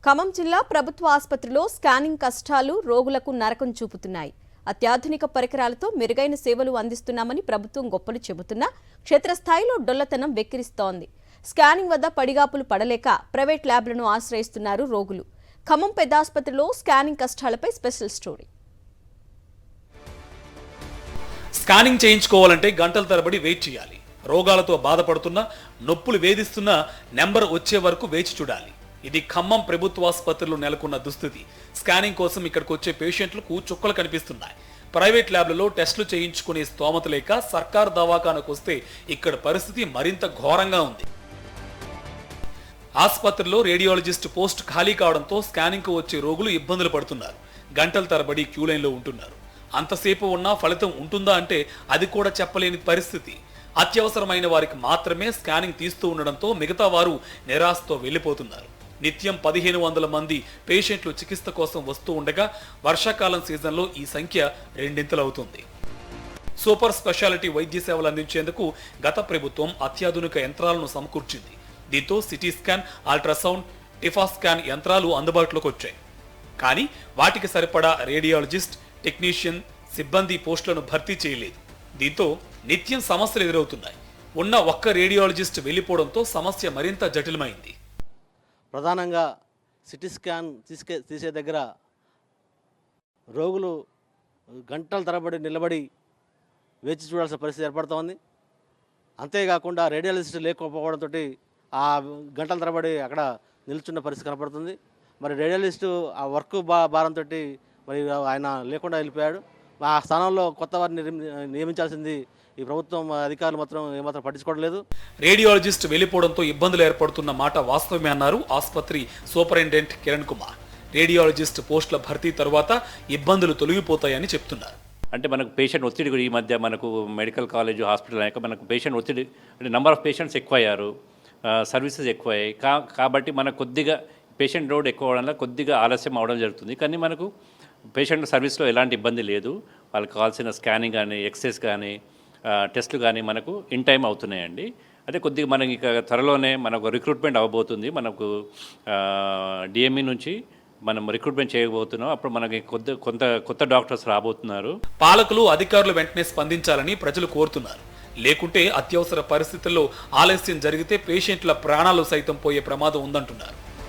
ఖమ్మం జిల్లా ప్రభుత్వ ఆసుపత్రిలో స్కానింగ్ కష్టాలు రోగులకు నరకం చూపుతున్నాయి. అత్యాధునిక పరికరాలతో మెరుగైన సేవలు అందిస్తున్నామని ప్రభుత్వం గొప్పలు చెబుతున్నా క్షేత్రస్థాయిలో డొల్లతనం వెక్కిరిస్తోంది. స్కానింగ్ వద్ద పడిగాపులు పడలేక ప్రైవేట్ ల్యాబ్లను ఆశ్రయిస్తున్నారు రోగులు. ఖమ్మం పెద్ద ఆసుపత్రిలో స్కానింగ్ కష్టాలపై స్పెషల్ స్టోరీ. స్కానింగ్ చేయించుకోవాలంటే గంటల తరబడి వెయిట్ చేయాలి. రోగాలతో బాధపడుతున్నా, నొప్పులు వేధిస్తున్నా నెంబర్ వచ్చే వరకు వేచి చూడాలి. ఇది ఖమ్మం ప్రభుత్వ ఆసుపత్రిలో నెలకొన్న దుస్థితి. స్కానింగ్ కోసం ఇక్కడికి వచ్చే పేషెంట్లకు చుక్కలు కనిపిస్తున్నాయి. ప్రైవేట్ ల్యాబ్లలో టెస్టులు చేయించుకునే స్తోమత లేక సర్కారు దవాఖానకు వస్తే ఇక్కడ పరిస్థితి మరింత ఘోరంగా ఉంది. ఆసుపత్రిలో రేడియాలజిస్ట్ పోస్ట్ ఖాళీ కావడంతో స్కానింగ్కు వచ్చే రోగులు ఇబ్బందులు పడుతున్నారు. గంటల తరబడి క్యూ లైన్లో ఉంటున్నారు. అంతసేపు ఉన్నా ఫలితం ఉంటుందా అంటే అది కూడా చెప్పలేని పరిస్థితి. అత్యవసరమైన వారికి మాత్రమే స్కానింగ్ తీస్తూ ఉండడంతో మిగతా వారు నిరాశతో వెళ్లిపోతున్నారు. నిత్యం 1500 మంది పేషెంట్లు చికిత్స కోసం వస్తూ ఉండగా వర్షాకాలం సీజన్లో ఈ సంఖ్య రెండింతలవుతుంది. సూపర్ స్పెషాలిటీ వైద్య సేవలు అందించేందుకు గత ప్రభుత్వం అత్యాధునిక యంత్రాలను సమకూర్చింది. దీంతో CT scan, ultrasound, TIFFA scan యంత్రాలు అందుబాటులోకి వచ్చాయి. కానీ వాటికి సరిపడా రేడియాలజిస్ట్, టెక్నీషియన్, సిబ్బంది పోస్టులను భర్తీ చేయలేదు. దీంతో నిత్యం సమస్యలు ఎదురవుతున్నాయి. ఉన్న ఒక్క రేడియాలజిస్ట్ వెళ్లిపోవడంతో సమస్య మరింత జటిలమైంది. ప్రధానంగా సిటీ స్కాన్ తీసే దగ్గర రోగులు గంటల తరబడి నిలబడి వేచి చూడాల్సిన పరిస్థితి ఏర్పడుతోంది. అంతేకాకుండా రేడియాలజిస్ట్ లేకపోవడంతో ఆ గంటల తరబడి అక్కడ నిల్చున్న పరిస్థితి కనపడుతుంది. మరి రేడియాలజిస్టు ఆ వర్క్ భారంతో మరి ఆయన లేకుండా వెళ్ళిపోయాడు. ఆ స్థానంలో కొత్త వారిని నియమించాల్సింది ఈ ప్రభుత్వం అధికారులు మాత్రం ఏమాత్రం పట్టించుకోవడం లేదు. రేడియాలజిస్ట్ వెళ్లిపోవడంతో ఇబ్బందులు ఏర్పడుతున్న మాట వాస్తవమే అన్నారు ఆసుపత్రి సూపరింటెండెంట్ కిరణ్ కుమార్. రేడియాలజిస్ట్ పోస్టుల భర్తీ తర్వాత ఇబ్బందులు తొలగిపోతాయని చెప్తున్నారు. అంటే మనకు పేషెంట్ ఒత్తిడి కూడా ఈ మధ్య మనకు మెడికల్ కాలేజ్ హాస్పిటల్ అయ్యాక మనకు పేషెంట్ ఒత్తిడి అంటే నెంబర్ ఆఫ్ పేషెంట్స్ ఎక్కువ అయ్యారు, సర్వీసెస్ ఎక్కువ అయ్యాయి. కాబట్టి మనకు కొద్దిగా పేషెంట్ లోడ్ ఎక్కువ అవడం వల్ల కొద్దిగా ఆలస్యం అవడం జరుగుతుంది. కానీ మనకు పేషెంట్ సర్వీస్లో ఎలాంటి ఇబ్బంది లేదు. వాళ్ళకి కావాల్సిన స్కానింగ్ కానీ, ఎక్స్రేస్ కానీ, టెస్టులు కానీ మనకు ఇన్ టైం అవుతున్నాయండి. అయితే కొద్దిగా మనకి ఇక త్వరలోనే మనకు రిక్రూట్మెంట్ అవ్వబోతుంది. మనకు డిఎంఈ నుంచి మనం రిక్రూట్మెంట్ చేయబోతున్నాం. అప్పుడు మనకి కొత్త డాక్టర్స్ రాబోతున్నారు. పాలకులు, అధికారులు వెంటనే స్పందించాలని ప్రజలు కోరుతున్నారు. లేకుంటే అత్యవసర పరిస్థితుల్లో ఆలస్యం జరిగితే పేషెంట్ల ప్రాణాలు సైతం పోయే ప్రమాదం ఉందంటున్నారు.